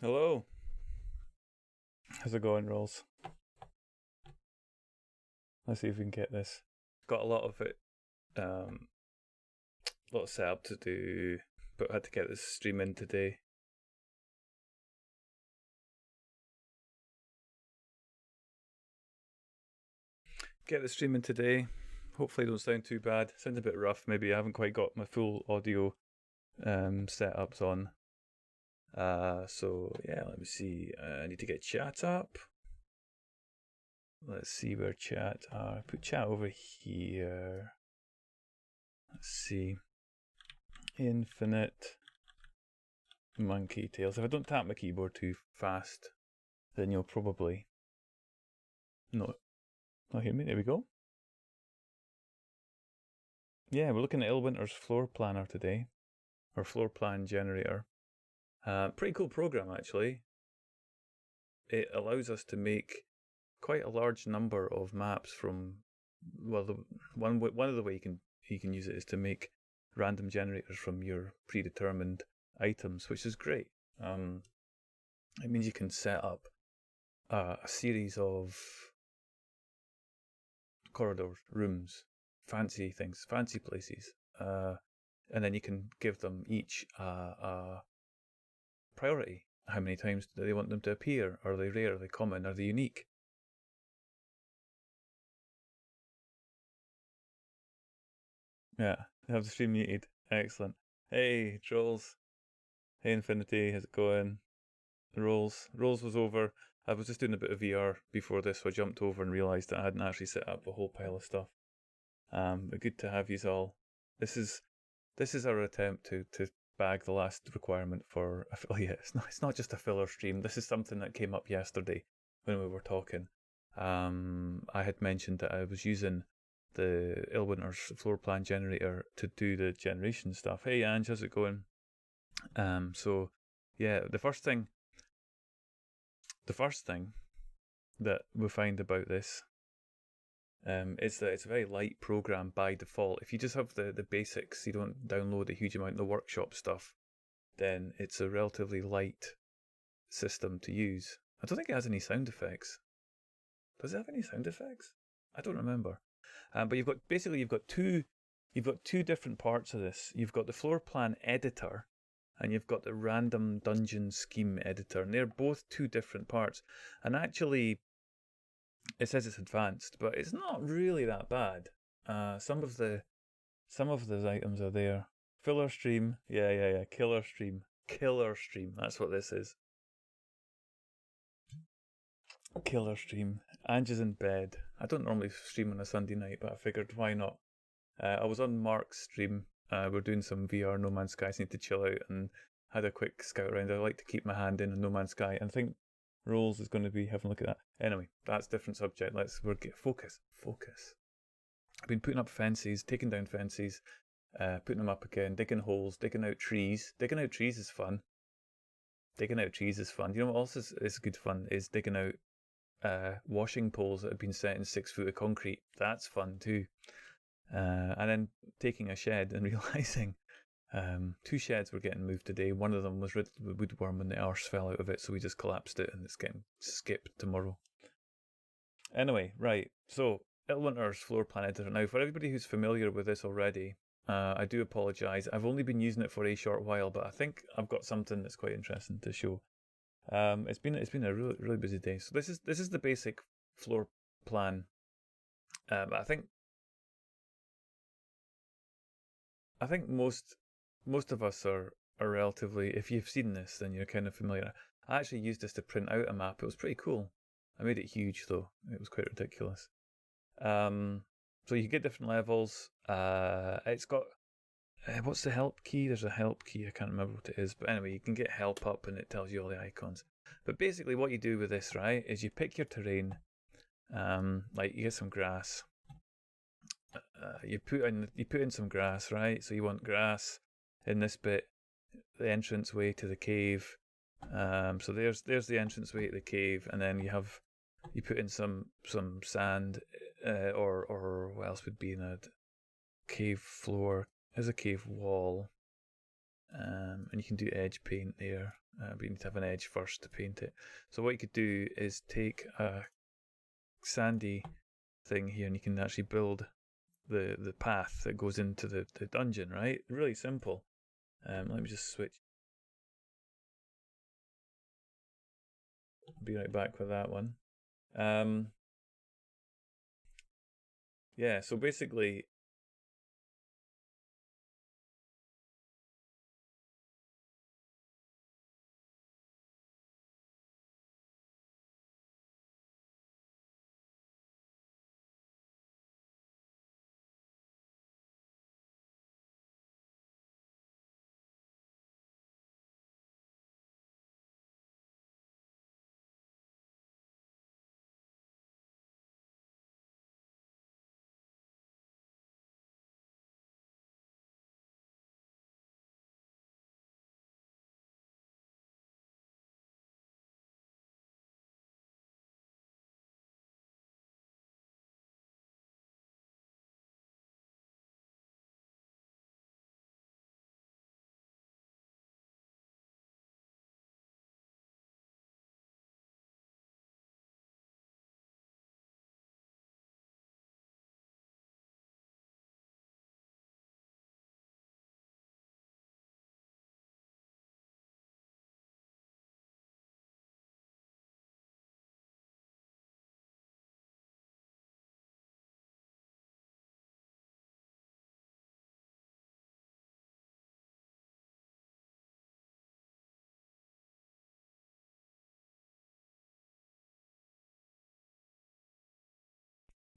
Hello. How's it going, Rolls? Let's see if we can get this. Got a lot of it, a lot of setup to do, but I had to get this stream in today. Get the stream in today. Hopefully, it don't sound too bad. Sounds a bit rough. Maybe I haven't quite got my full audio setups on. So yeah, let me see. I need to get chat up. Let's see where chat are. Put chat over here. Let's see. Infinite monkey tails. If I don't tap my keyboard too fast, then you'll probably not hear me. There we go. Yeah, we're looking at Illwinter's floor planner today, or floor plan generator. Pretty cool program, actually. It allows us to make quite a large number of maps from, well, one of the way you can use it is to make random generators from your predetermined items, which is great. It means you can set up a series of corridors, rooms, fancy things, fancy places, and then you can give them each a priority. How many times do they want them to appear? Are they rare? Are they common? Are they unique? Yeah, they have the stream muted. Excellent. Hey, Trolls. Hey, Infinity. How's it going? Rolls was over. I was just doing a bit of VR before this, so I jumped over and realised that I hadn't actually set up a whole pile of stuff. But good to have you all. This is our attempt to bag the last requirement for affiliate. It's not just a filler stream. This is something that came up yesterday when we were talking. I had mentioned that I was using the Illwinter's floor plan generator to do the generation stuff. Hey Ange, how's it going? So yeah, the first thing that we find about this is that it's a very light program by default. If you just have the basics, you don't download a huge amount of the workshop stuff, then it's a relatively light system to use. I don't think it has any sound effects. Does it have any sound effects? I don't remember. But you've got two different parts of this. You've got the floor plan editor, and you've got the random dungeon scheme editor, and they're both two different parts. And actually, it says it's advanced, but it's not really that bad. Some of those items are there. Filler stream, yeah. Killer stream. That's what this is. Killer stream. Ange is in bed. I don't normally stream on a Sunday night, but I figured why not. I was on Mark's stream. We're doing some VR No Man's Sky, so I need to chill out and had a quick scout around. I like to keep my hand in on No Man's Sky, and I think Rolls is going to be having a look at that. Anyway, that's a different subject. We're get focus. I've been putting up fences, taking down fences, putting them up again, digging holes, digging out trees. Digging out trees is fun. You know what else is good fun is digging out washing poles that have been set in 6 foot of concrete. That's fun too. And then taking a shed and realising two sheds were getting moved today. One of them was riddled with woodworm and the arse fell out of it, so we just collapsed it and it's getting skipped tomorrow. Anyway, right, so Illwinter's floor plan editor. Now, for everybody who's familiar with this already, I do apologise. I've only been using it for a short while, but I think I've got something that's quite interesting to show. It's been a really busy day. So this is the basic floor plan. I think most of us are relatively. If you've seen this, then you're kind of familiar. I actually used this to print out a map. It was pretty cool. I made it huge though. It was quite ridiculous. So you get different levels. It's got what's the help key? There's a help key. I can't remember what it is, but anyway, you can get help up and it tells you all the icons. But basically, what you do with this, right, is you pick your terrain. Like you get some grass. You put in some grass, right? So you want grass in this bit, the entrance way to the cave. So there's the entrance way to the cave, and then you put in some sand, or what else would be in a cave floor? There's a cave wall, and you can do edge paint there. but you need to have an edge first to paint it. So what you could do is take a sandy thing here, and you can actually build the path that goes into the dungeon, right? Really simple. Let me just switch. I'll be right back with that one. Yeah, so basically,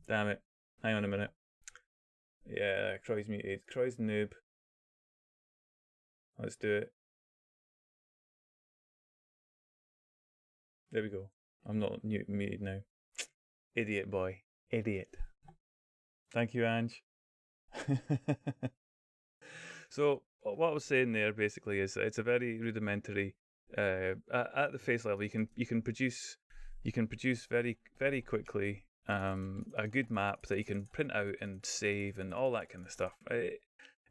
damn it. Hang on a minute. Yeah, Kroy's muted. Kroy's noob. Let's do it. There we go. I'm not muted now. Idiot boy. Idiot. Thank you, Ange. So what I was saying there basically is it's a very rudimentary. At the face level, you can produce very quickly a good map that you can print out and save and all that kind of stuff.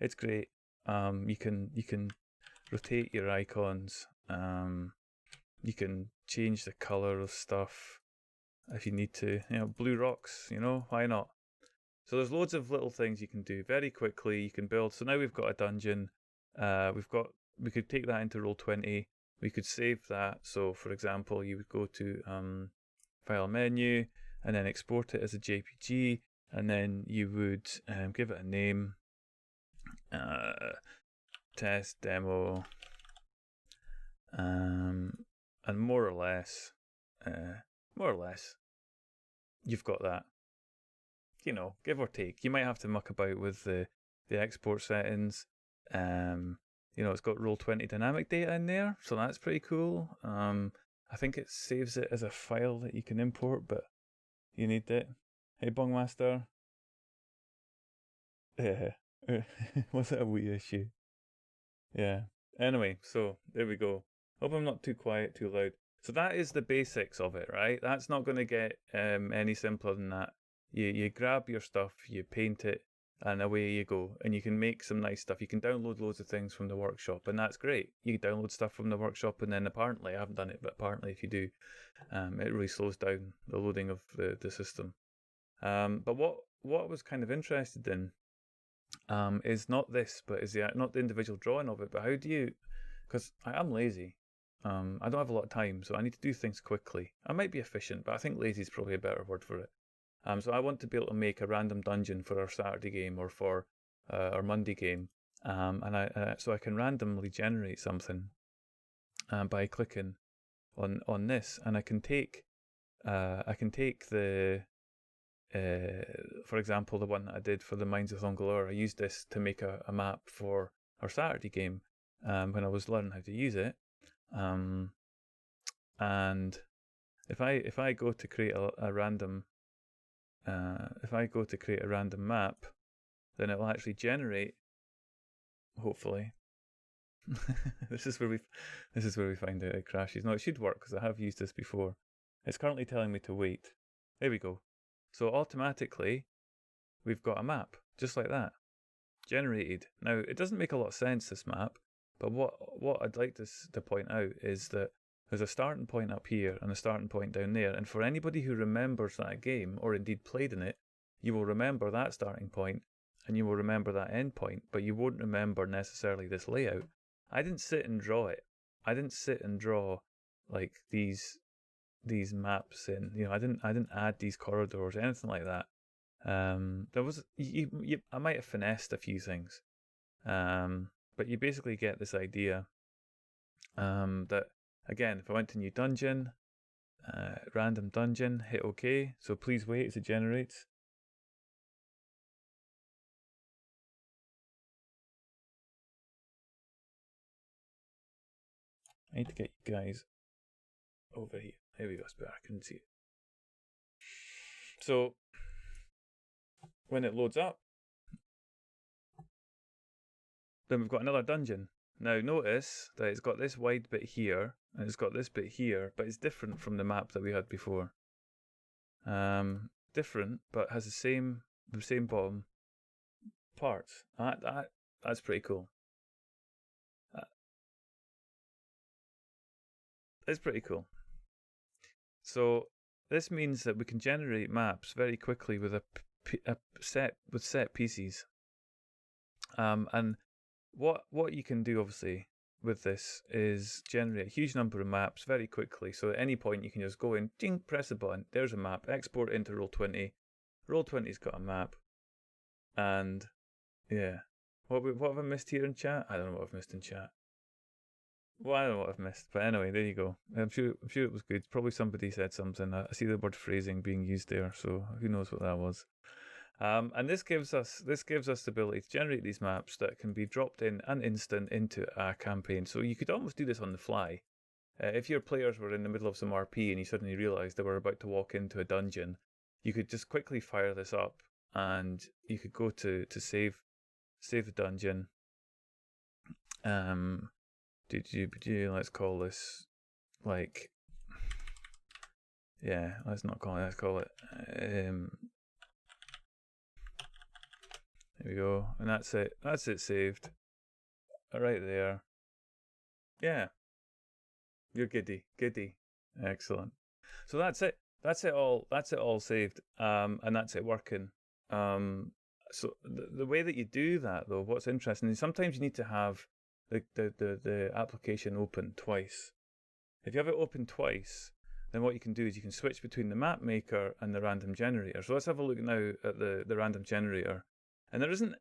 It's great. You can rotate your icons. You can change the color of stuff if you need to. Blue rocks. Why not? So there's loads of little things you can do very quickly. You can build. So now we've got a dungeon. We could take that into Roll20. We could save that. So for example, you would go to File menu and then export it as a JPG, and then you would give it a name. Test demo. And more or less, you've got that. Give or take. You might have to muck about with the export settings. It's got Roll20 dynamic data in there, so that's pretty cool. I think it saves it as a file that you can import, but you need it. Hey, Bongmaster. Yeah. Was it a wee issue? Yeah. Anyway, so there we go. Hope I'm not too quiet, too loud. So that is the basics of it, right? That's not going to get any simpler than that. You grab your stuff, you paint it, and away you go. And you can make some nice stuff. You can download loads of things from the workshop, and that's great. You can download stuff from the workshop, and then apparently, I haven't done it, but apparently if you do, it really slows down the loading of the system. But what I was kind of interested in is not this, but is not the individual drawing of it, but how do you, because I am lazy. I don't have a lot of time, so I need to do things quickly. I might be efficient, but I think lazy is probably a better word for it. So I want to be able to make a random dungeon for our Saturday game or for our Monday game, so I can randomly generate something by clicking on this, and I can take the for example, the one that I did for the Mines of Thongalore. I used this to make a map for our Saturday game when I was learning how to use it. And if I go to create a random map, then it will actually generate. Hopefully, this is where we find out it crashes. No, it should work because I have used this before. It's currently telling me to wait. There we go. So automatically, we've got a map just like that generated. Now it doesn't make a lot of sense, this map, But what I'd like to point out is that there's a starting point up here and a starting point down there. And for anybody who remembers that game, or indeed played in it, you will remember that starting point and you will remember that end point, but you won't remember necessarily this layout. I didn't sit and draw it. I didn't sit and draw like these maps in. You know, I didn't add these corridors, anything like that. There was I might have finessed a few things, but you basically get this idea that, again, if I went to new dungeon, random dungeon, hit OK. So please wait as it generates. I need to get you guys over here. Here we go, it's better. I couldn't see it. So when it loads up, then we've got another dungeon. Now notice that it's got this wide bit here and it's got this bit here, but it's different from the map that we had before. Different, but has the same bottom parts. That's pretty cool. It's pretty cool. So this means that we can generate maps very quickly with set pieces. And what you can do obviously with this is generate a huge number of maps very quickly. So at any point you can just go in, ding, press the button. There's a map. Export into Roll20. Roll20's got a map. And yeah, what have I missed here in chat? I don't know what I've missed in chat. Well, I don't know what I've missed, but anyway, there you go. I'm sure it was good. Probably somebody said something. I see the word phrasing being used there, so who knows what that was. And this gives us the ability to generate these maps that can be dropped in an instant into a campaign. So you could almost do this on the fly. If your players were in the middle of some RP and you suddenly realised they were about to walk into a dungeon, you could just quickly fire this up, and you could go to save the dungeon. Let's call this, like, yeah, let's not call it, let's call it, there we go, and that's it saved, right there. Yeah, you're giddy, excellent. So that's it all saved, and that's it working. So the way that you do that, though, what's interesting is sometimes you need to have the application open twice. If you have it open twice, then what you can do is you can switch between the map maker and the random generator. So let's have a look now at the random generator. And there isn't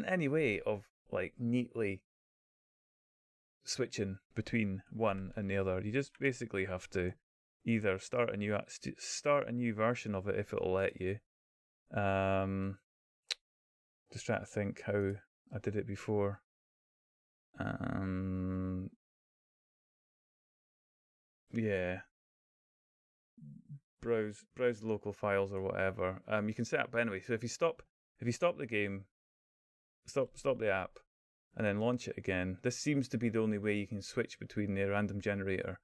any way of like neatly switching between one and the other. You just basically have to either start a new version of it if it'll let you. Just trying to think how I did it before. Yeah, browse local files or whatever. You can set up anyway. So if you stop the game, stop the app, and then launch it again. This seems to be the only way you can switch between the random generator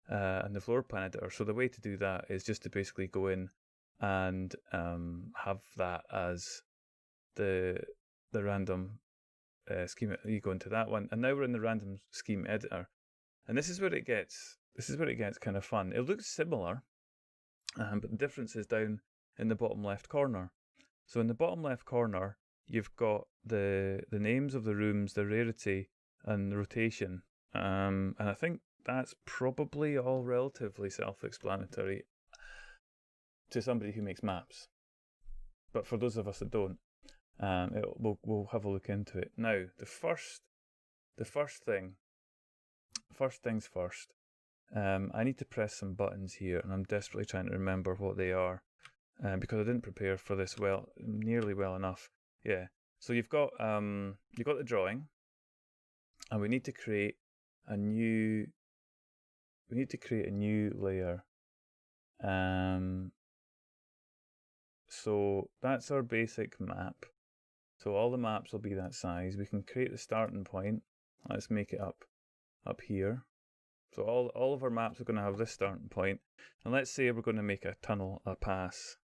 and the Floorplan editor. So the way to do that is just to basically go in and have that as the random scheme. You go into that one, and now we're in the random scheme editor, and this is where it gets kind of fun. It looks similar, but the difference is down in the bottom left corner. So in the bottom left corner, you've got the names of the rooms, the rarity, and the rotation. And I think that's probably all relatively self-explanatory to somebody who makes maps. But for those of us that don't, we'll have a look into it. Now, first things first. I need to press some buttons here, and I'm desperately trying to remember what they are, because I didn't prepare for this nearly well enough. Yeah. So you've got the drawing, and we need to create a new layer. So that's our basic map. So all the maps will be that size. We can create the starting point. Let's make it up here. So all of our maps are going to have this starting point. And let's say we're going to make a tunnel, a pass.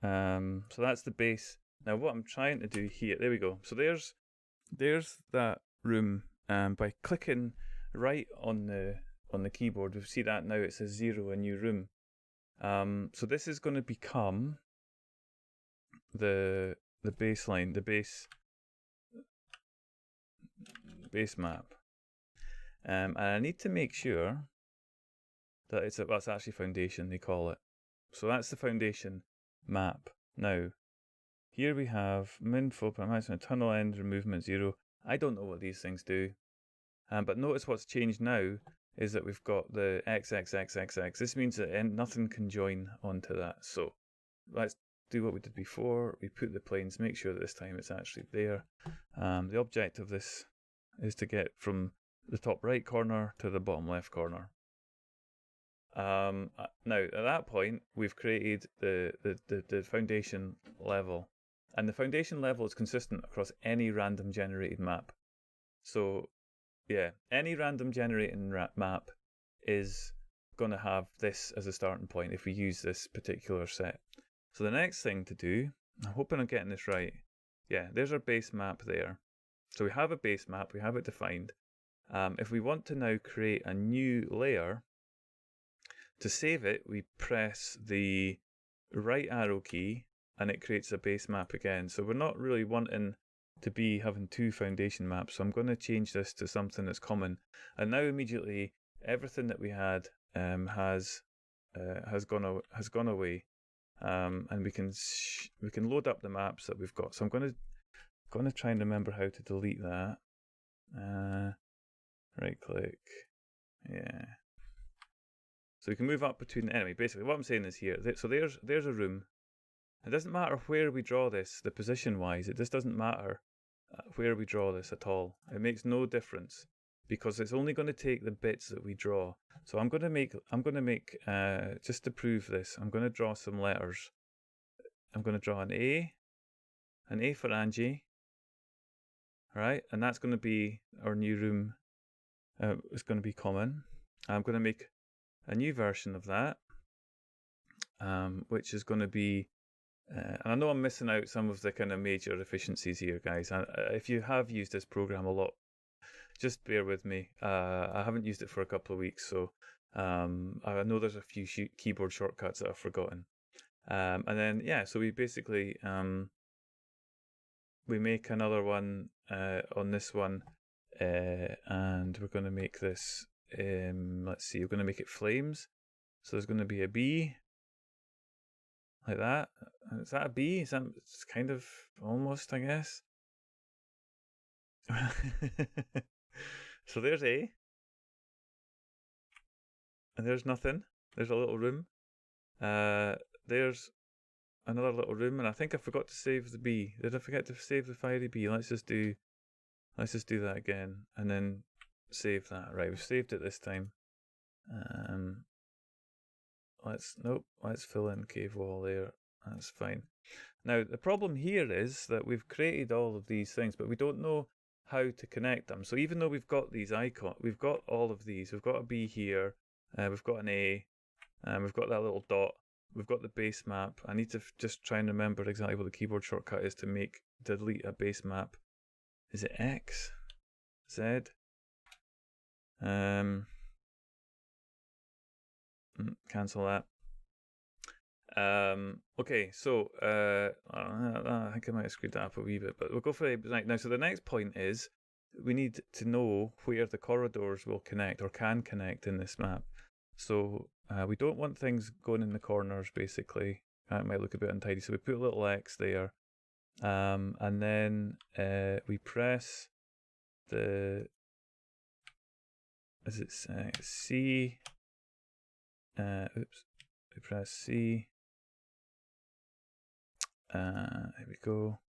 So that's the base. Now what I'm trying to do here, there we go. So there's that room by clicking right on the keyboard, we see that now it says 0, a new room. So this is going to become the baseline, the base map. And I need to make sure that that's actually foundation, they call it. So that's the foundation map. Now, here we have min, floorplan, maximum, tunnel end, movement 0. I don't know what these things do. But notice what's changed now is that we've got the XXXXX. This means that nothing can join onto that. So let's do what we did before. We put the planes, make sure that this time it's actually there. The object of this is to get from the top right corner to the bottom left corner. Now at that point we've created the foundation level, and the foundation level is consistent across any random generated map. So yeah, any random generated map is going to have this as a starting point if we use this particular set. So the next thing to do, I'm hoping I'm getting this right. Yeah, there's our base map there. So we have a base map, we have it defined. If we want to now create a new layer, to save it, we press the right arrow key and it creates a base map again. So we're not really wanting to be having two foundation maps. So I'm going to change this to something that's common. And now immediately everything that we had has gone away. And we can load up the maps that we've got. So I'm going to try and remember how to delete that. Right click. Yeah. So we can move up between, anyway, basically what I'm saying is here, so there's a room. It doesn't matter where we draw this, the position-wise, it just doesn't matter where we draw this at all. It makes no difference, because it's only going to take the bits that we draw. So I'm going to make, just to prove this, I'm going to draw some letters. I'm going to draw an A for Angie, right? And that's going to be our new room. It's going to be common. I'm going to make a new version of that, which is going to be, and I know I'm missing out some of the kind of major efficiencies here, guys. If you have used this program a lot, just bear with me. I haven't used it for a couple of weeks, so I know there's a few keyboard shortcuts that I've forgotten. And then, yeah, so we basically, we make another one on this one, and we're going to make this, let's see, we're going to make it flames. So there's going to be a B, like that. Is that a B? It's kind of almost, I guess. So there's A. And there's nothing. There's a little room. There's another little room, and I think I forgot to save the B. Did I forget to save the fiery B? Let's just do that again, and then save that. Right, we've saved it this time. Let's fill in cave wall there. That's fine. Now the problem here is that we've created all of these things, but we don't know how to connect them. So even though we've got these icons, we've got all of these. We've got a B here. We've got an A. We've got that little dot. We've got the base map. I need to just try and remember exactly what the keyboard shortcut is to delete a base map. Is it X? Z? Cancel that. Okay, so I think I might have screwed that up a wee bit, but we'll go for it now. So the next point is we need to know where the corridors will connect or can connect in this map. So we don't want things going in the corners, basically. That might look a bit untidy. So we put a little X there. And then we press the, C. We press C. Here we go.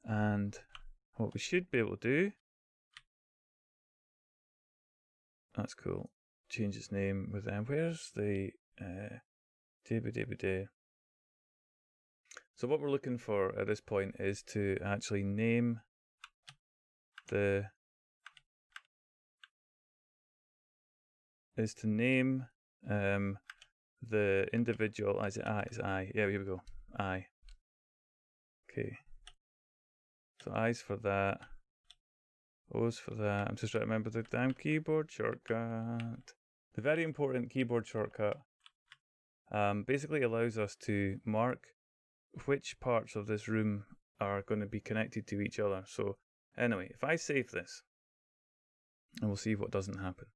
And what we should be able to do, that's cool. Change its name with them. Where's the So what we're looking for at this point is to actually name the individual. Is it I? Is I? Yeah, here we go. I. Okay. So I's for that. O's for that. I'm just trying to remember the damn keyboard shortcut. The very important keyboard shortcut basically allows us to mark which parts of this room are going to be connected to each other. So anyway, if I save this, and we'll see what doesn't happen.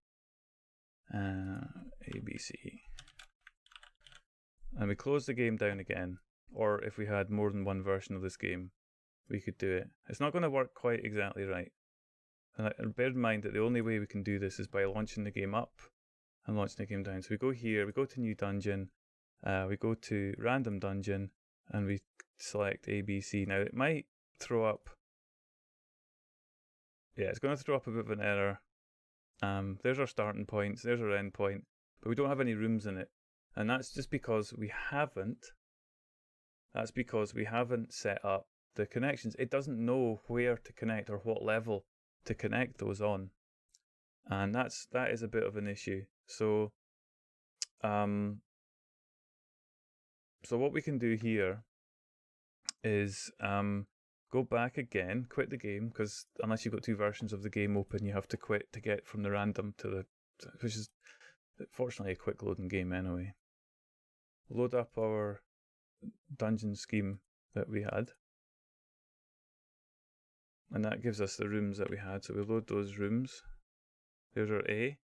ABC. And we close the game down again, or if we had more than one version of this game, we could do it. It's not going to work quite exactly right. And bear in mind that the only way we can do this is by launching the game up and launching the game down. So we go here, we go to new dungeon, we go to random dungeon, and we select ABC. Now it might throw up, yeah, it's going to throw up a bit of an error. There's our starting points, there's our end point, but we don't have any rooms in it. And that's just because we haven't set up the connections. It doesn't know where to connect or what level to connect those on. And that is a bit of an issue. So so what we can do here is go back again, quit the game, because unless you've got two versions of the game open, you have to quit to get from the random to the, which is fortunately a quick loading game anyway. Load up our dungeon scheme that we had, and that gives us the rooms that we had. So we load those rooms. There's our A,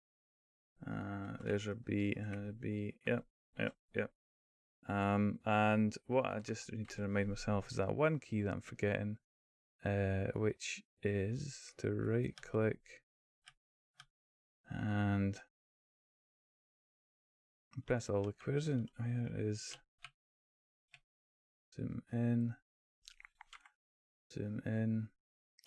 there's our B, yep. And what I just need to remind myself is that one key that I'm forgetting, which is to right click and press all the where is zoom in.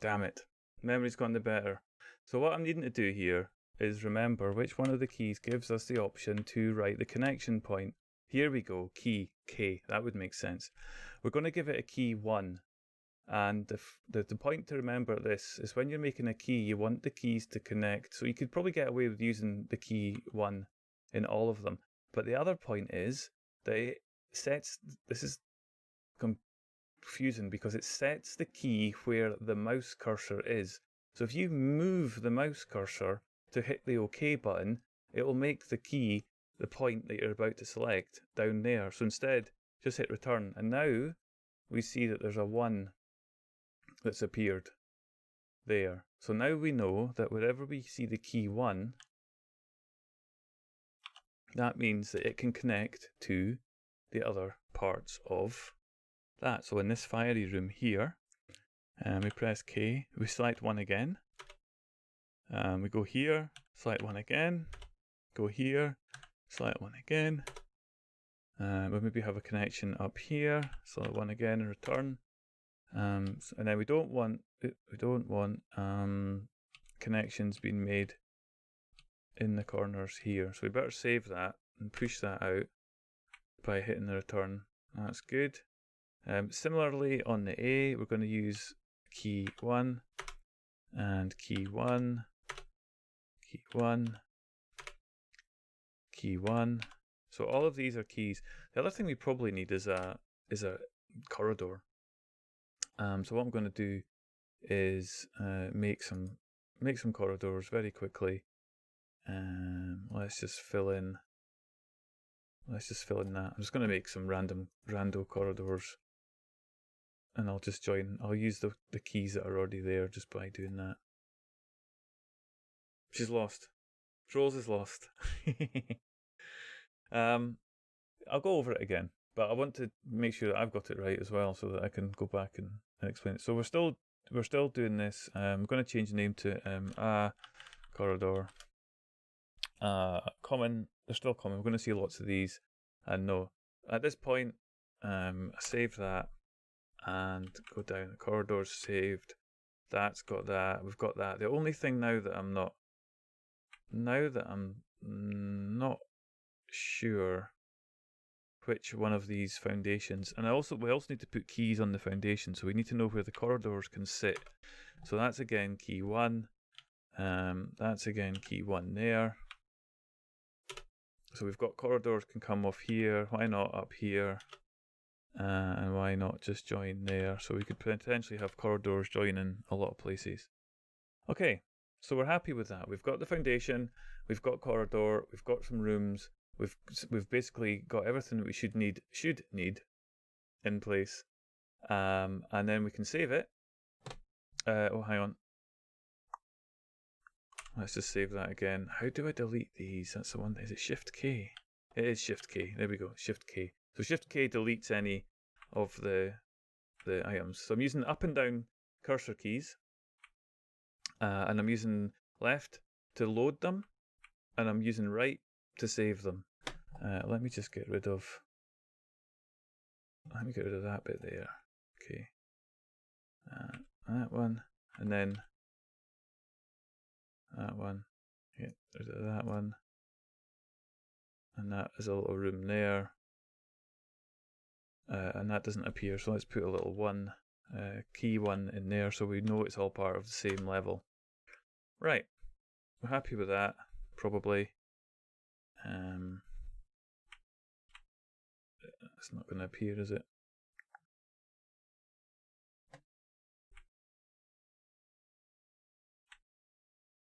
Damn it, memory's gone the better. So what I'm needing to do here is remember which one of the keys gives us the option to write the connection point. Here we go, key K, that would make sense. We're going to give it a key 1. And the point to remember this is when you're making a key, you want the keys to connect. So you could probably get away with using the key 1 in all of them. But the other point is that it sets, this is confusing because it sets the key where the mouse cursor is. So if you move the mouse cursor to hit the OK button, it will make the key the point that you're about to select down there. So instead, just hit return. And now we see that there's a 1 that's appeared there. So now we know that wherever we see the key 1, that means that it can connect to the other parts of that. So in this fiery room here, we press K, we select 1 again, we go here, select 1 again, go here, select 1 again, we maybe have a connection up here, select 1 again and return, and then we don't want connections being made in the corners here, so we better save that and push that out by hitting the return. That's good. Similarly on the A, we're going to use key 1 and key 1, key 1, key 1. So all of these are keys. The other thing we probably need is a corridor. So what I'm going to do is make some corridors very quickly. Let's just fill in that. I'm just going to make some rando corridors, and I'll use the keys that are already there just by doing that. She's lost. Trolls is lost. I'll go over it again, but I want to make sure that I've got it right as well, so that I can go back and explain it. So we're still doing this. I'm going to change the name to a corridor. Common. They're still common. We're going to see lots of these. And no, at this point, I save that and go down. The corridor's saved. That's got that. We've got that. The only thing now that I'm not sure which one of these foundations, and we also need to put keys on the foundation, so we need to know where the corridors can sit. So that's again key 1. That's again key 1 there. So we've got corridors can come off here. Why not up here? And why not just join there? So we could potentially have corridors joining a lot of places. Okay, so we're happy with that. We've got the foundation, we've got corridor, we've got some rooms, we've basically got everything that we should need in place. And then we can save it. Oh, hang on. Let's just save that again. How do I delete these? That's the one. Is it Shift K? It is Shift K. There we go. Shift K. So Shift K deletes any of the items. So I'm using up and down cursor keys, and I'm using left to load them, and I'm using right to save them. Let me just get rid of. Let me get rid of that bit there. Okay. That one, and then that one. Get rid of that one. And that is a little room there. And that doesn't appear, so let's put a little one, key one in there so we know it's all part of the same level. Right, we're happy with that, probably. It's not going to appear, is it?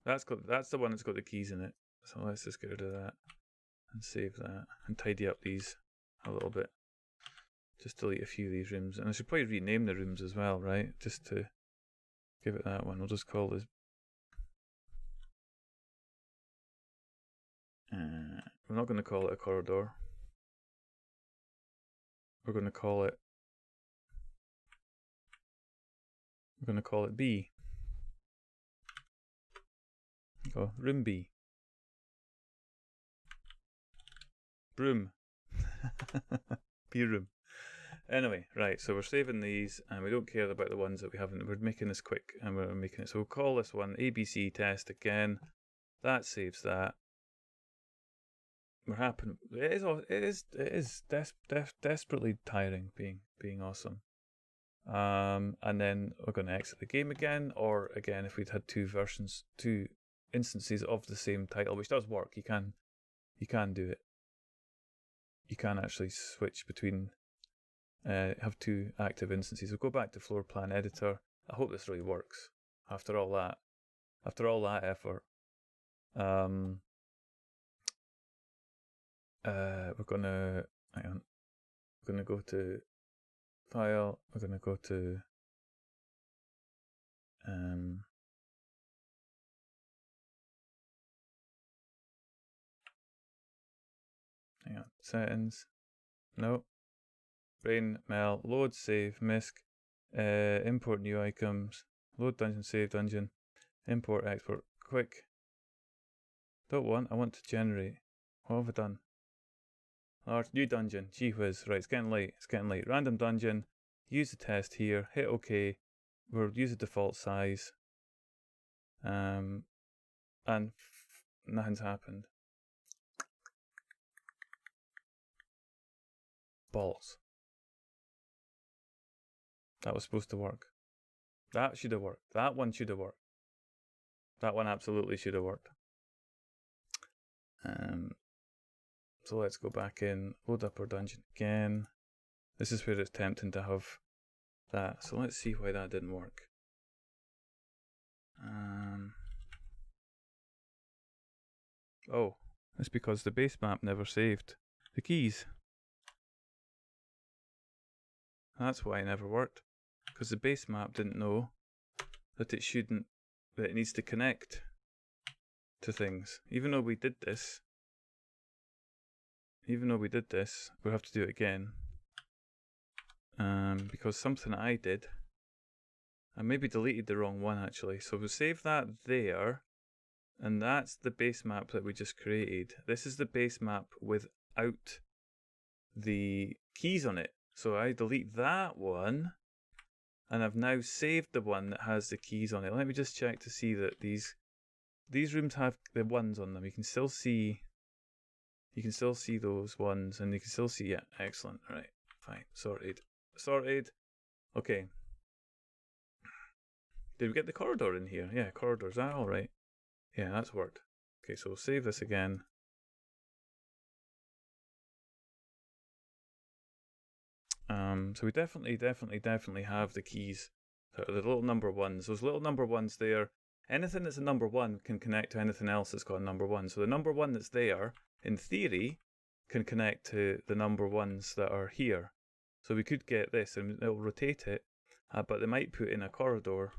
That's the one that's got the keys in it. So let's just get rid of that and save that and tidy up these a little bit. Just delete a few of these rooms, and I should probably rename the rooms as well, right? Just to give it that one. We'll just call this. We're not going to call it a corridor. We're going to call it. We're going to call it B. Oh, room B. Room. B room. Anyway, right, so we're saving these, and we don't care about the ones that we haven't. We're making this quick, and we're making it. So we'll call this one ABC test again. That saves that. We're happy. It is desperately tiring being awesome. And then we're going to exit the game again, or again if we'd had two instances of the same title, which does work. You can do it. You can actually switch between. Have two active instances. We'll go back to Floorplan editor. I hope this really works after all that effort. We're gonna hang on. We're gonna go to file. We're gonna go to hang on, settings. No. Brain, Mel, load, save, misc, import new items, load dungeon, save dungeon, import, export, quick. Don't want, I want to generate. What have I done? Large, new dungeon, gee whiz, right, it's getting late. Random dungeon, use the test here, hit OK, we'll use the default size, and nothing's happened. Balls. That was supposed to work. That should have worked. That one should have worked. That one absolutely should have worked. So let's go back in, load up our dungeon again. This is where it's tempting to have that. So let's see why that didn't work. Oh, it's because the base map never saved the keys. That's why it never worked. Because the base map didn't know that it needs to connect to things. Even though we did this, we'll have to do it again. Because something I did, I maybe deleted the wrong one actually. So we'll save that there, and that's the base map that we just created. This is the base map without the keys on it. So I delete that one, and I've now saved the one that has the keys on it. Let me just check to see that these rooms have the ones on them. You can still see those ones, and you can still see, yeah, excellent. Right, fine, sorted. Okay. Did we get the corridor in here? Yeah, corridor, is that alright? Yeah, that's worked. Okay, so we'll save this again. So we definitely have the keys. The little number ones. Those little number ones there anything that's a number 1 can connect to anything else that's got a number 1. So the number 1 that's there, in theory, can connect to the number 1s that are here. So we could get this, and it'll rotate it, but they might put in a corridor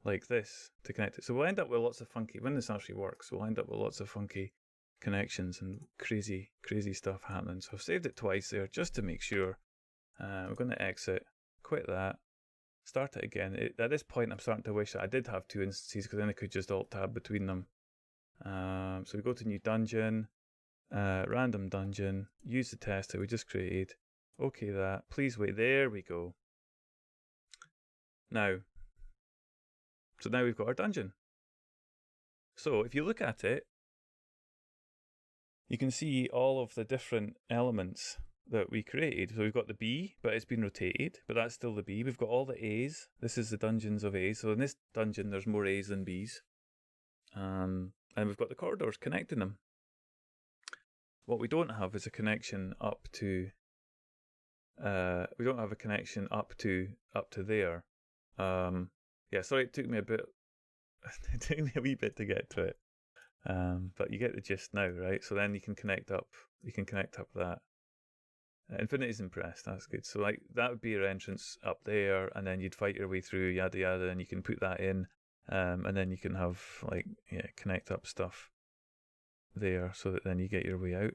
like this to connect it. So we'll end up with lots of funky, when this actually works, we'll end up with lots of funky connections and crazy stuff happening. So I've saved it twice there just to make sure. We're going to exit, quit that, start it again. At this point, I'm starting to wish that I did have 2 instances, because then I could just alt-tab between them. So we go to new dungeon, random dungeon, use the test that we just created. Okay, that. Please wait. There we go. Now we've got our dungeon. So if you look at it, you can see all of the different elements that we created. So we've got the B, but it's been rotated, but that's still the B. We've got all the A's. This is the dungeons of A's. So in this dungeon, there's more A's than B's. And we've got the corridors connecting them. What we don't have is a connection up to. We don't have a connection up to there. Yeah, sorry, it took me a bit. It took me a wee bit to get to it. But you get the gist now, right? So then you can connect up. You can connect up that. Infinity's impressed. That's good. So like that would be your entrance up there, and then you'd fight your way through, yada yada, and you can put that in, and then you can have like connect up stuff there, so that then you get your way out.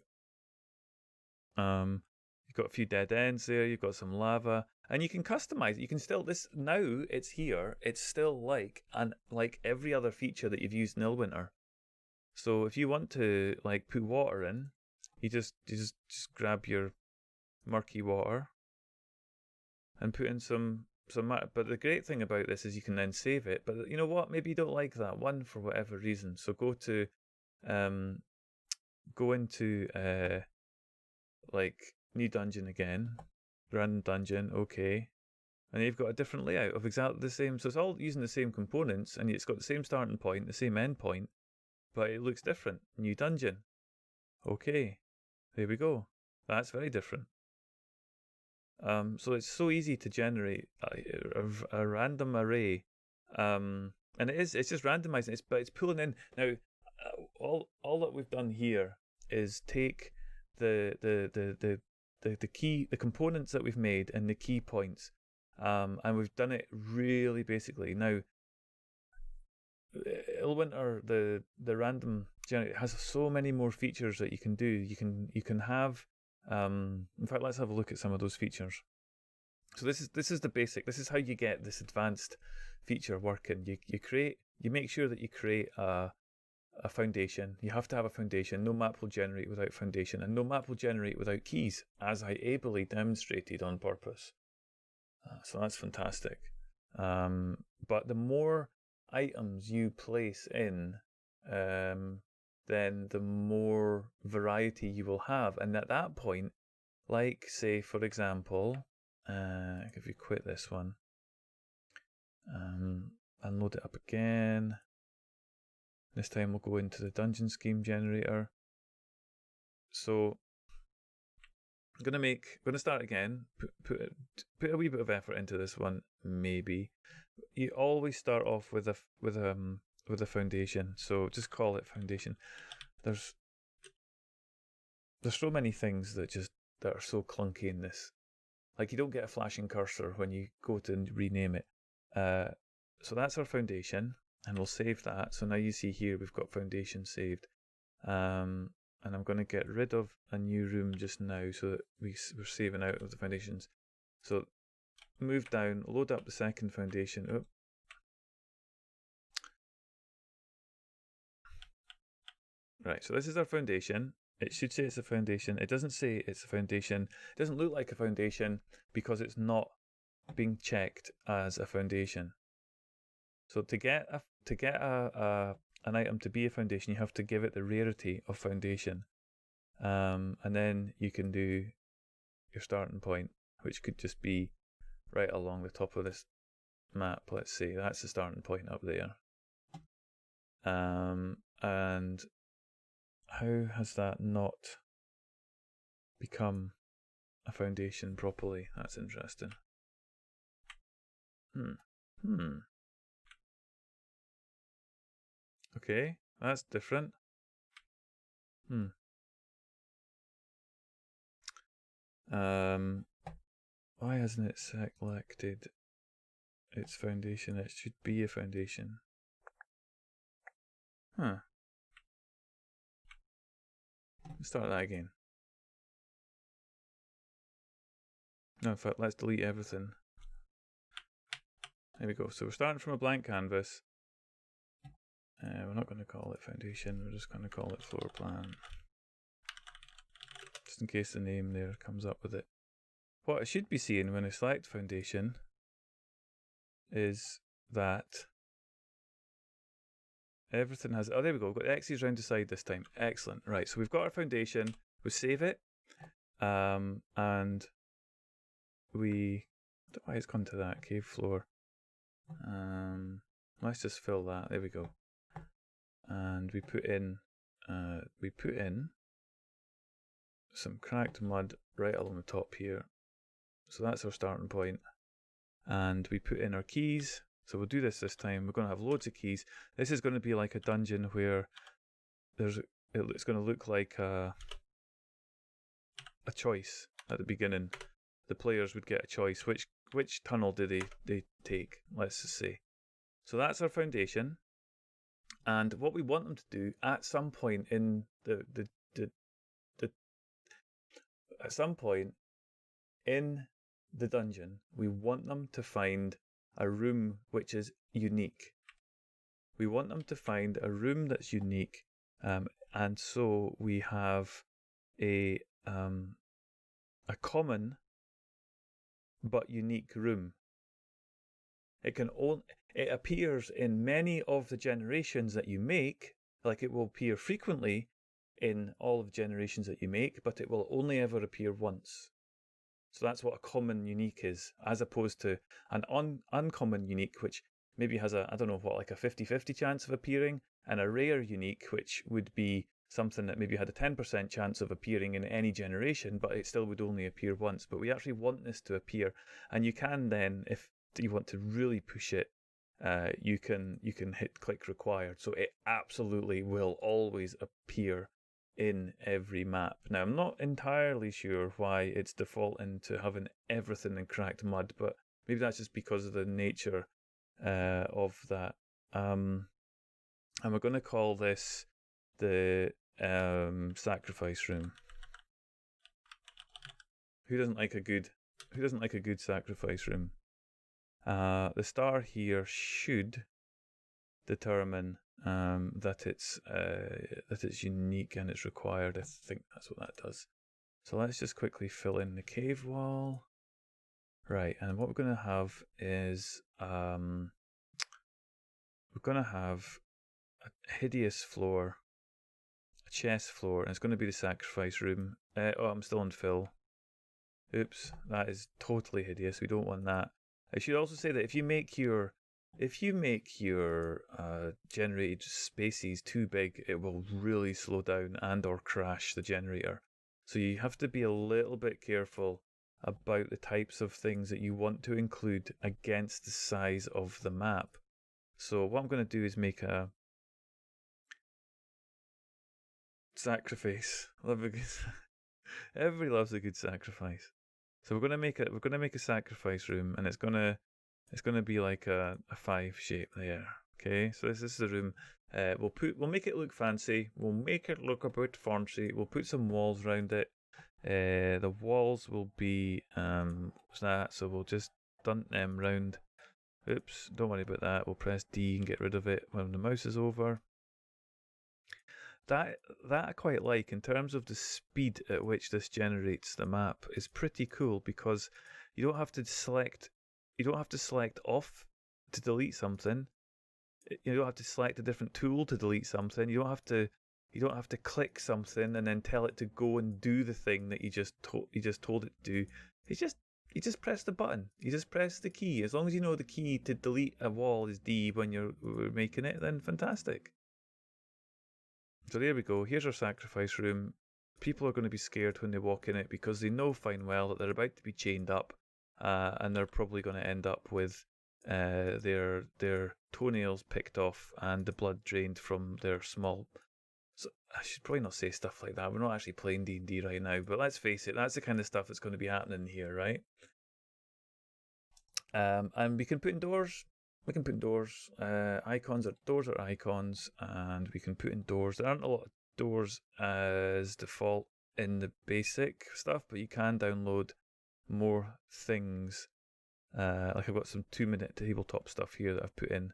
You've got a few dead ends there. You've got some lava, and you can customize it. You can still now it's here. It's still like every other feature that you've used in Illwinter. So if you want to like put water in, you just grab your murky water and put in some. But the great thing about this is you can then save it. But you know what? Maybe you don't like that one for whatever reason. So go into like new dungeon again, random dungeon, okay, and you've got a different layout of exactly the same. So it's all using the same components, and it's got the same starting point, the same end point, but it looks different. New dungeon, okay, there we go. That's very different. So it's so easy to generate a random array, and it's just randomizing it, but it's pulling in now. All that we've done here is take the components that we've made and the key points, and we've done it really basically. Now, Illwinter, the random generator has so many more features that you can do. You can have. In fact, let's have a look at some of those features. So this is the basic. This is how you get this advanced feature working. You make sure that you create a foundation. You have to have a foundation. No map will generate without foundation, and no map will generate without keys, as I ably demonstrated on purpose. So that's fantastic. But the more items you place in, then the more variety you will have. And at that point, like say for example, if you quit this one, and load it up again. This time we'll go into the dungeon scheme generator. So I'm gonna start again. Put a wee bit of effort into this one. Maybe you always start off with a foundation. So just call it foundation. There's so many things that are so clunky in this. Like you don't get a flashing cursor when you go to rename it. So that's our foundation. And we'll save that. So now you see here we've got foundation saved. And I'm going to get rid of a new room just now so that we're saving out of the foundations. So move down, load up the second foundation. Oh. Right, so this is our foundation. It should say it's a foundation. It doesn't say it's a foundation. It doesn't look like a foundation because it's not being checked as a foundation. So to get an item to be a foundation, you have to give it the rarity of foundation, and then you can do your starting point, which could just be right along the top of this map. Let's say that's the starting point up there. And how has that not become a foundation properly? That's interesting. Okay, that's different. Why hasn't it selected its foundation? It should be a foundation. Let's start that again. No, in fact, let's delete everything. There we go. So we're starting from a blank canvas. We're not going to call it foundation. We're just going to call it floor plan. Just in case the name there comes up with it. What I should be seeing when I select foundation is that everything has... Oh, there we go. We've got X's round the side this time. Excellent. Right, so we've got our foundation. We save it. And we... I don't know why it's gone to that. Cave floor. Let's just fill that. There we go. And we put in some cracked mud right along the top here. So that's our starting point. And we put in our keys. So we'll do this time. We're going to have loads of keys. This is going to be like a dungeon where it's going to look like a choice at the beginning. The players would get a choice. Which tunnel do they take? Let's just say. So that's our foundation. And what we want them to do at some point in at some point in the dungeon, we want them to find a room which is unique. We want them to find a room that's unique, and so we have a common but unique room. It appears in many of the generations that you make, like it will appear frequently in all of the generations that you make, but it will only ever appear once. So that's what a common unique is, as opposed to an uncommon unique, which maybe has like a 50-50 chance of appearing, and a rare unique, which would be something that maybe had a 10% chance of appearing in any generation, but it still would only appear once. But we actually want this to appear, and you can then, if you want to really push it, you can hit click required, so it absolutely will always appear in every map. Now, I'm not entirely sure why it's defaulting to having everything in cracked mud, but maybe that's just because of the nature of that. And we're going to call this the sacrifice room. Who doesn't like a good sacrifice room? The star here should determine that it's unique and it's required. I think that's what that does. So let's just quickly fill in the cave wall. Right, and what we're going to have is we're going to have a hideous floor, a chest floor, and it's going to be the sacrifice room. I'm still on fill. Oops, that is totally hideous. We don't want that. I should also say that if you make your generated spaces too big, it will really slow down and or crash the generator. So you have to be a little bit careful about the types of things that you want to include against the size of the map. So what I'm going to do is make a sacrifice. Everybody loves a good sacrifice. So we're going to make a sacrifice room, and it's going to be like a 5 shape there. Okay, so this is the room. We'll make it look fancy. We'll make it look a bit fancy. We'll put some walls around it. The walls will be what's that? So we'll just stunt them round. Oops, don't worry about that. We'll press D and get rid of it when the mouse is over. That I quite like in terms of the speed at which this generates the map is pretty cool, because you don't have to select off to delete something. You don't have to select a different tool to delete something. You don't have to click something and then tell it to go and do the thing that you just told it to do. You just press the button. You just press the key. As long as you know the key to delete a wall is D when you're making it, then fantastic. So there we go. Here's our sacrifice room. People are going to be scared when they walk in it because they know fine well that they're about to be chained up, and they're probably going to end up with their toenails picked off and the blood drained from their small. So I should probably not say stuff like that. We're not actually playing D&D right now, but let's face it, that's the kind of stuff that's going to be happening here, right? And we can put in doors. We can put in doors. Doors are icons, and we can put in doors. There aren't a lot of doors as default in the basic stuff, but you can download more things. Like I've got some 2-minute tabletop stuff here that I've put in.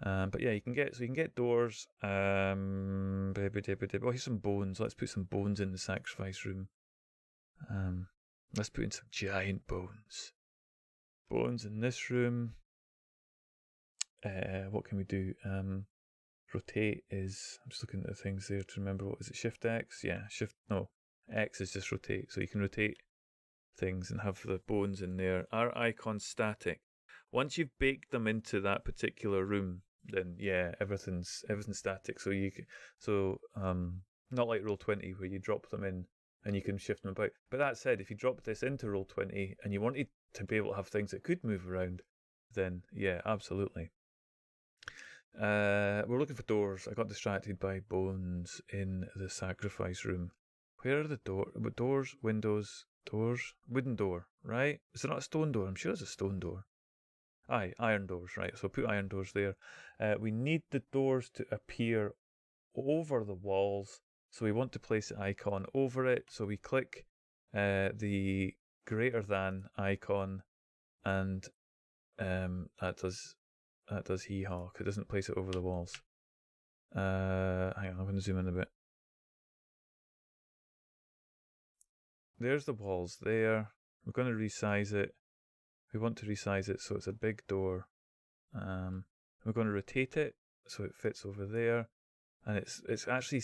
But yeah, you can get doors. Oh, here's some bones. Let's put some bones in the sacrifice room. Let's put in some giant bones. Bones in this room. What can we do? Rotate is. I'm just looking at the things there to remember. What is it? Shift X? Yeah, X is just rotate. So you can rotate things and have the bones in there. Are icons static? Once you've baked them into that particular room, then yeah, everything's static. So not like Roll20 where you drop them in and you can shift them about. But that said, if you drop this into Roll20 and you wanted to be able to have things that could move around, then yeah, absolutely. We're looking for doors. I got distracted by bones in the sacrifice room. Where are the doors? Windows, doors, wooden door, right? Is it not a stone door? I'm sure it's a stone door. Aye, iron doors, right? So put iron doors there. We need the doors to appear over the walls. So we want to place the icon over it. So we click the greater than icon, and that does hee-haw, because it doesn't place it over the walls. Hang on, I'm going to zoom in a bit. There's the walls there. We're going to resize it. We want to resize it so it's a big door. We're going to rotate it so it fits over there, and it's actually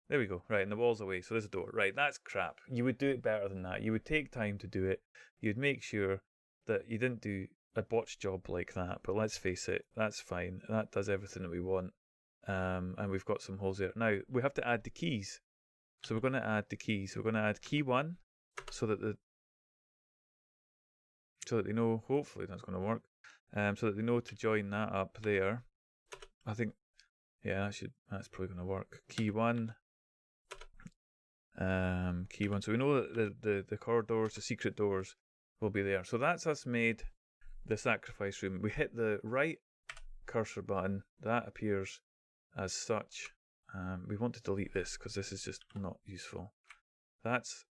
there we go. Right, and the wall's away, so there's a door. Right, that's crap. You would do it better than that. You would take time to do it. You'd make sure that you didn't do a botched job like that. But let's face it, that's fine. That does everything that we want. And we've got some holes there. Now we have to add the keys. So we're going to add the keys. We're going to add key 1 so that they know, hopefully that's going to work, so that they know to join that up there. I think, yeah, that's probably going to work. Key 1, key 1. So we know that the corridors, the secret doors will be there. So that's us made the sacrifice room. We hit the right cursor button, that appears as such. We want to delete this because this is just not useful. That's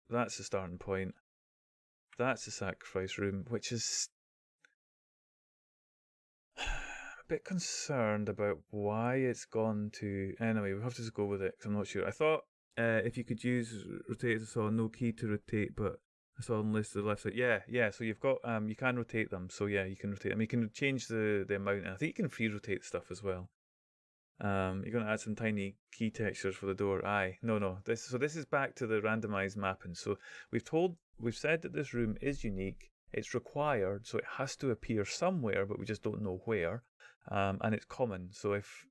the starting point. That's the sacrifice room, which is a bit concerned about why it's gone to. Anyway, we have to just go with it because I'm not sure. I thought if you could use rotate, I saw no key to rotate, but I saw on the list to the left side. Yeah. So you've got you can rotate them. So yeah, you can rotate them. You can change the amount, and I think you can free rotate stuff as well. You're going to add some tiny key textures for the door. No. This is back to the randomized mapping. So we've said that this room is unique. It's required, so it has to appear somewhere, but we just don't know where. And it's common. So we've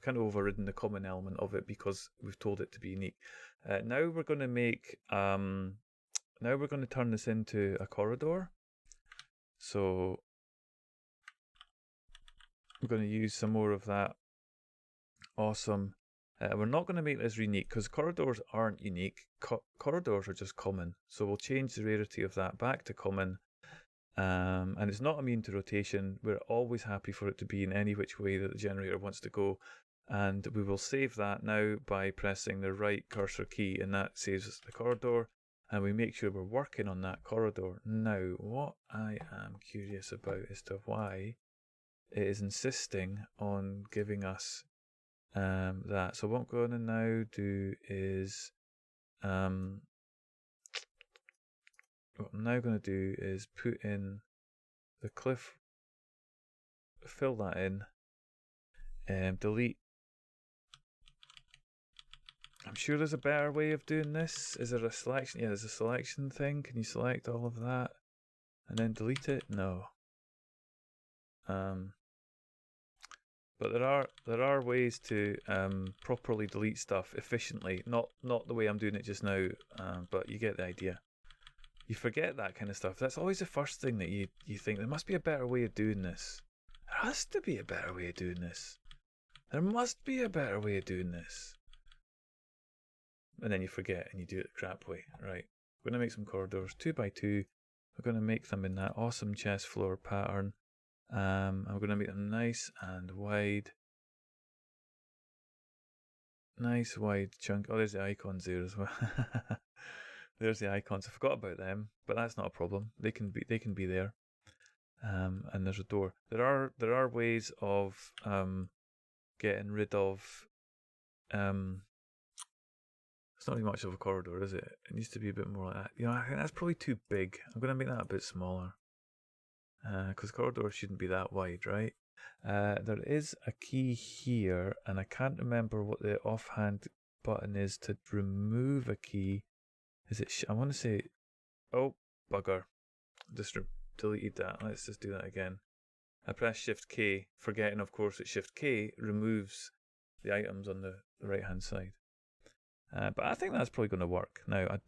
kind of overridden the common element of it because we've told it to be unique. Now we're going to make. Now we're going to turn this into a corridor. So we're going to use some more of that. Awesome. We're not going to make this unique because corridors aren't unique. Corridors are just common. So we'll change the rarity of that back to common. And it's not immune to rotation. We're always happy for it to be in any which way that the generator wants to go. And we will save that now by pressing the right cursor key, and that saves us the corridor. And we make sure we're working on that corridor. Now, what I am curious about as to why it is insisting on giving us that. So what I'm going to now do is what I'm now going to do is put in the cliff, fill that in, delete. I'm sure there's a better way of doing this. Is there a selection? Yeah, there's a selection thing. Can you select all of that and then delete it? No. But there are ways to properly delete stuff efficiently. Not the way I'm doing it just now, but you get the idea. you forget that kind of stuff. That's always the first thing that you think, there must be a better way of doing this. There has to be a better way of doing this. There must be a better way of doing this. And then you forget and you do it the crap way. Right. We're going to make some corridors 2x2. We're going to make them in that awesome chest floor pattern. And we're going to make them nice and wide. Nice wide chunk. Oh, there's the icons there as well. There's the icons. I forgot about them, but that's not a problem. They can be there. And there's a door. There are ways of getting rid of. It's not really much of a corridor, is it? It needs to be a bit more like that. I think that's probably too big. I'm going to make that a bit smaller. Because corridors shouldn't be that wide, right? There is a key here, and I can't remember what the offhand button is to remove a key. Is it? I want to say. Oh, bugger! Just deleted that. Let's just do that again. I press Shift K, forgetting, of course, that Shift K removes the items on the right hand side. But I think that's probably going to work. Now, I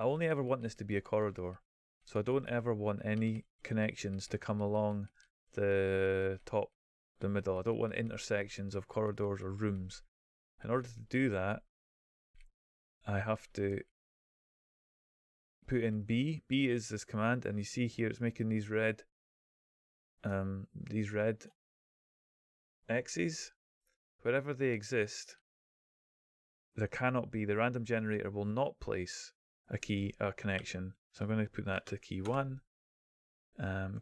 only ever want this to be a corridor. So I don't ever want any connections to come along the top, the middle. I don't want intersections of corridors or rooms. In order to do that, I have to put in B. B is this command, and you see here it's making these red X's. Wherever they exist, there cannot be, the random generator will not place a connection. So I'm going to put that to key 1.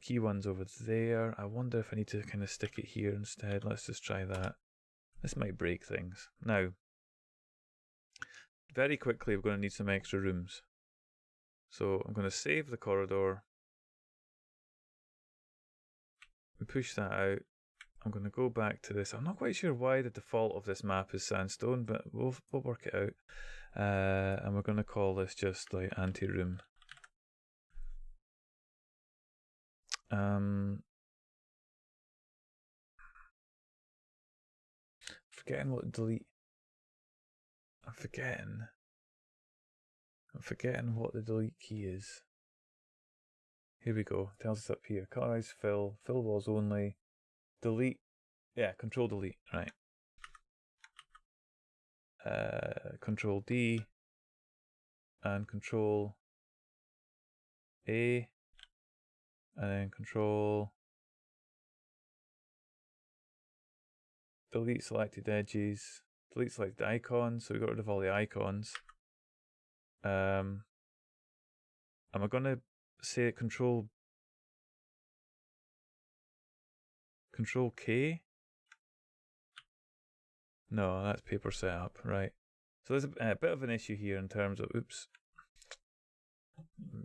Key 1's over there. I wonder if I need to kind of stick it here instead. Let's just try that. This might break things. Now, very quickly we're going to need some extra rooms. So I'm going to save the corridor. We push that out. I'm going to go back to this. I'm not quite sure why the default of this map is sandstone, but we'll work it out. And we're going to call this just like anti-room. Forgetting what delete. I'm forgetting what the delete key is. Here we go. It tells us up here. Colorize, fill walls only. Delete. Yeah, control delete. Right. Control D and control A, and then control delete selected edges, delete selected icons. So we got rid of all the icons. Am I going to say control K? No, that's paper setup, right? So there's a bit of an issue here in terms of,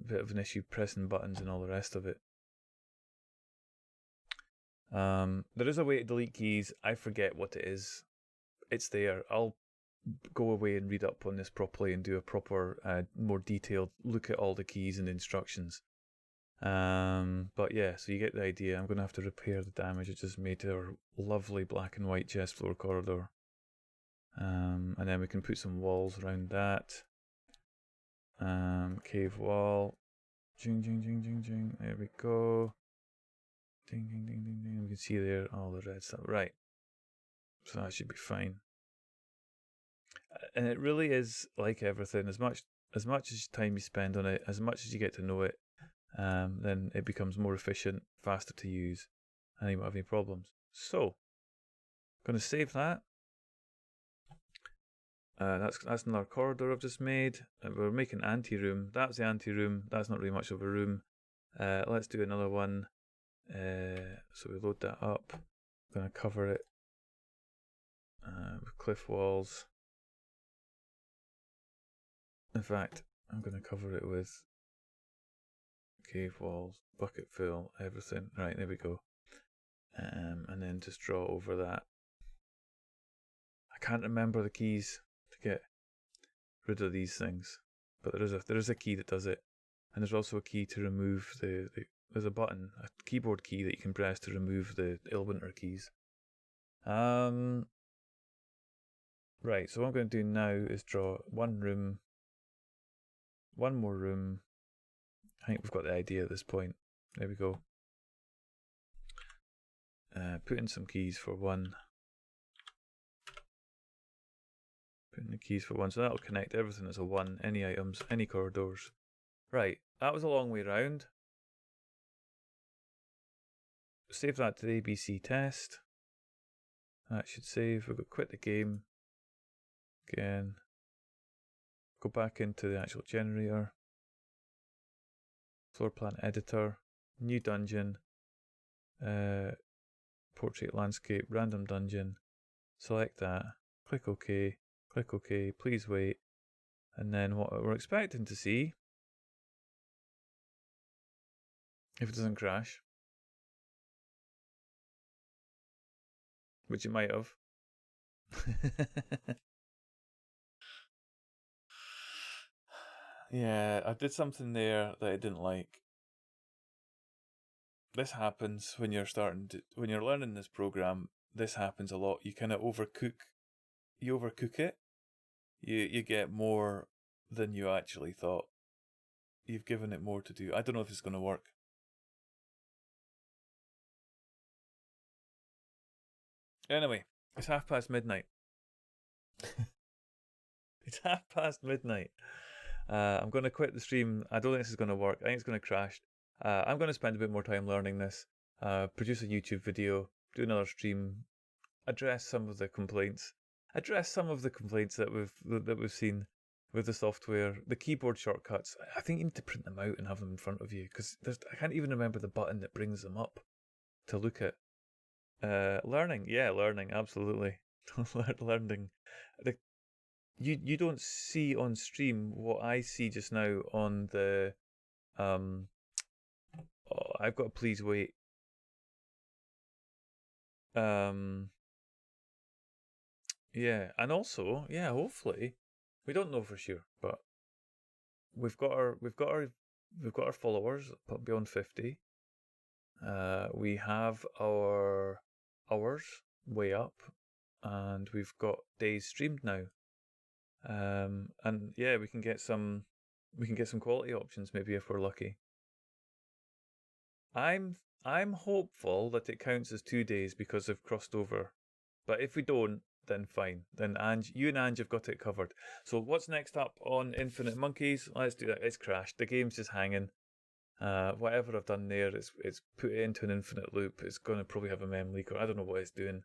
bit of an issue pressing buttons and all the rest of it. There is a way to delete keys. I forget what it is. It's there. I'll go away and read up on this properly and do a proper, more detailed look at all the keys and instructions. But yeah, so you get the idea. I'm going to have to repair the damage it just made to our lovely black and white chest floor corridor. And then we can put some walls around that. Cave wall. Jing, jing, jing, jing, jing. There we go. Ding, ding, ding, ding, ding. We can see there all the red stuff. Right. So that should be fine. And it really is like everything. As much as time you spend on it, as much as you get to know it, then it becomes more efficient, faster to use, and you won't have any problems. So, I'm going to save that. That's another corridor I've just made. We're making anti-room. That's the anti-room. That's not really much of a room. Let's do another one. So we load that up. I'm going to cover it with cliff walls. In fact, I'm going to cover it with cave walls, bucket fill, everything. Right, there we go. And then just draw over that. I can't remember the keys to get rid of these things, but there is a key that does it, and there's also a key to remove there's a button, a keyboard key that you can press to remove the Illwinter keys. Right, so what I'm going to do now is draw one room one more room. I think we've got the idea at this point. There we go. Put in some keys for one. Put in the keys for one, so that'll connect everything as a one. Any items, any corridors. Right, that was a long way round. Save that to the ABC test. That should save. We've got quit the game. Again. Go back into the actual generator. Floorplan editor. New dungeon. Portrait landscape. Random dungeon. Select that. Click OK. Click OK. Please wait. And then what we're expecting to see, if it doesn't crash, which it might have. Yeah, I did something there that I didn't like. This happens when you're when you're learning this program. This happens a lot. You kind of overcook it. You get more than you actually thought. You've given it more to do. I don't know if it's going to work. Anyway, it's midnight. It's midnight. I'm going to quit the stream. I don't think this is going to work. I think it's going to crash. I'm going to spend a bit more time learning this. Produce a YouTube video. Do another stream. Address some of the complaints that we've seen with the software. The keyboard shortcuts. I think you need to print them out and have them in front of you, because I can't even remember the button that brings them up to look at. Learning, absolutely. Learning. You don't see on stream what I see just now on the I've got to please wait. Yeah, and also, hopefully, we don't know for sure, but we've got our followers beyond 50. We have our hours way up, and we've got days streamed now. And yeah, we can get some quality options maybe if we're lucky. I'm hopeful that it counts as 2 days because they've crossed over, but if we don't, then fine. Then you and Ange have got it covered. So what's next up on Infinite Monkeys? Let's do that. It's crashed. The game's just hanging. Whatever I've done there, it's put it into an infinite loop. It's going to probably have a mem leak, or I don't know what it's doing.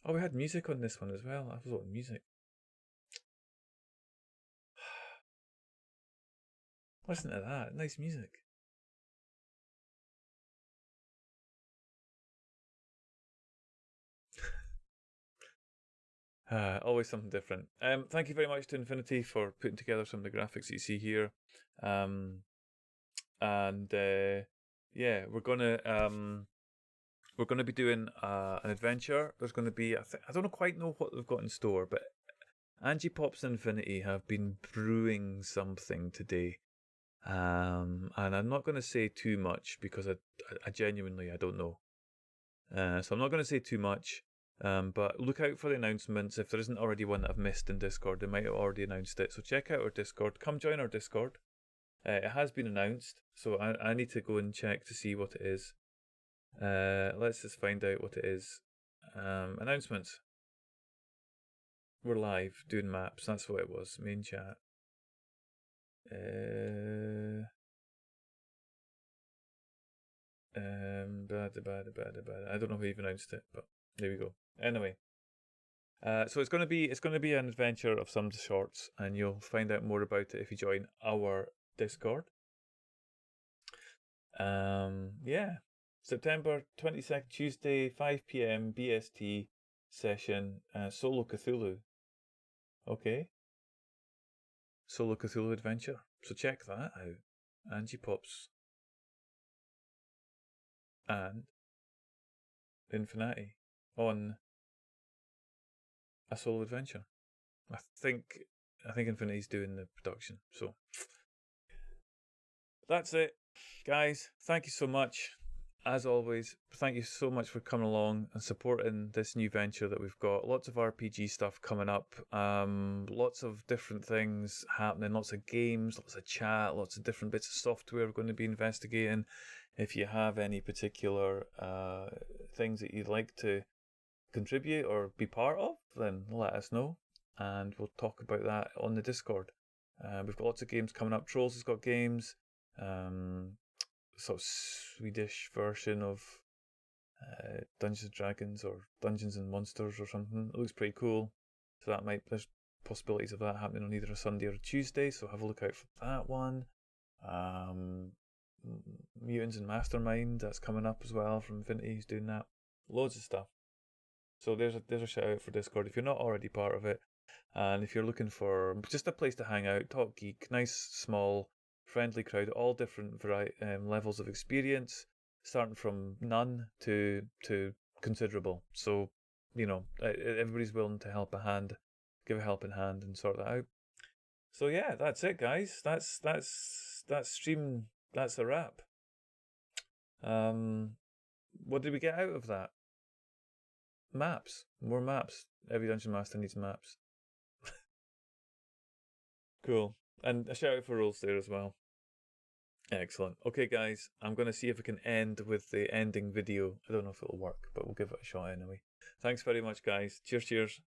Oh, we had music on this one as well. I was on music. Listen to that. Nice music. Always something different. Thank you very much to Infinity for putting together some of the graphics that you see here. Yeah, we're gonna be doing an adventure. There's gonna be I don't quite know what they've got in store, but Angie Pops and Infinity have been brewing something today. And I'm not going to say too much because I genuinely I don't know. So I'm not going to say too much. But look out for the announcements. If there isn't already one that I've missed in Discord, they might have already announced it. So check out our Discord. Come join our Discord. It has been announced, so I need to go and check to see what it is. Let's just find out what it is. Announcements. We're live doing maps. That's what it was. Main chat. I don't know who even announced it, but there we go. Anyway, so it's going to be an adventure of some sorts, and you'll find out more about it if you join our Discord. Yeah, September 22nd, Tuesday, 5 p.m. BST session, Solo Cthulhu. Okay. Solo Cthulhu adventure. So check that out. Angie Pops and Infinity on a solo adventure. I think Infinity's doing the production. So that's it, guys. Thank you so much. as always, thank you so much for coming along and supporting this new venture that we've got. Lots of RPG stuff coming up, lots of different things happening, lots of games, lots of chat, lots of different bits of software we're going to be investigating. If you have any particular things that you'd like to contribute or be part of, then let us know and we'll talk about that on the Discord. We've got lots of games coming up. Trolls has got games. Sort of Swedish version of Dungeons and Dragons or Dungeons and Monsters or something. It looks pretty cool. So there's possibilities of that happening on either a Sunday or a Tuesday. So have a look out for that one. Mutants and Mastermind, that's coming up as well from Infinity. He's doing that. Loads of stuff. So there's a shout out for Discord if you're not already part of it. And if you're looking for just a place to hang out, talk geek, nice, small, friendly crowd, all different levels of experience, starting from none to considerable. So, everybody's willing to give a helping hand and sort that out. So yeah, that's it, guys. That's stream. That's a wrap. What did we get out of that? Maps. More maps. Every Dungeon Master needs maps. Cool. And a shout out for Rolls there as well. Excellent. Okay, guys, I'm going to see if we can end with the ending video. I don't know if it'll work, but we'll give it a shot anyway. Thanks very much, guys. Cheers, cheers.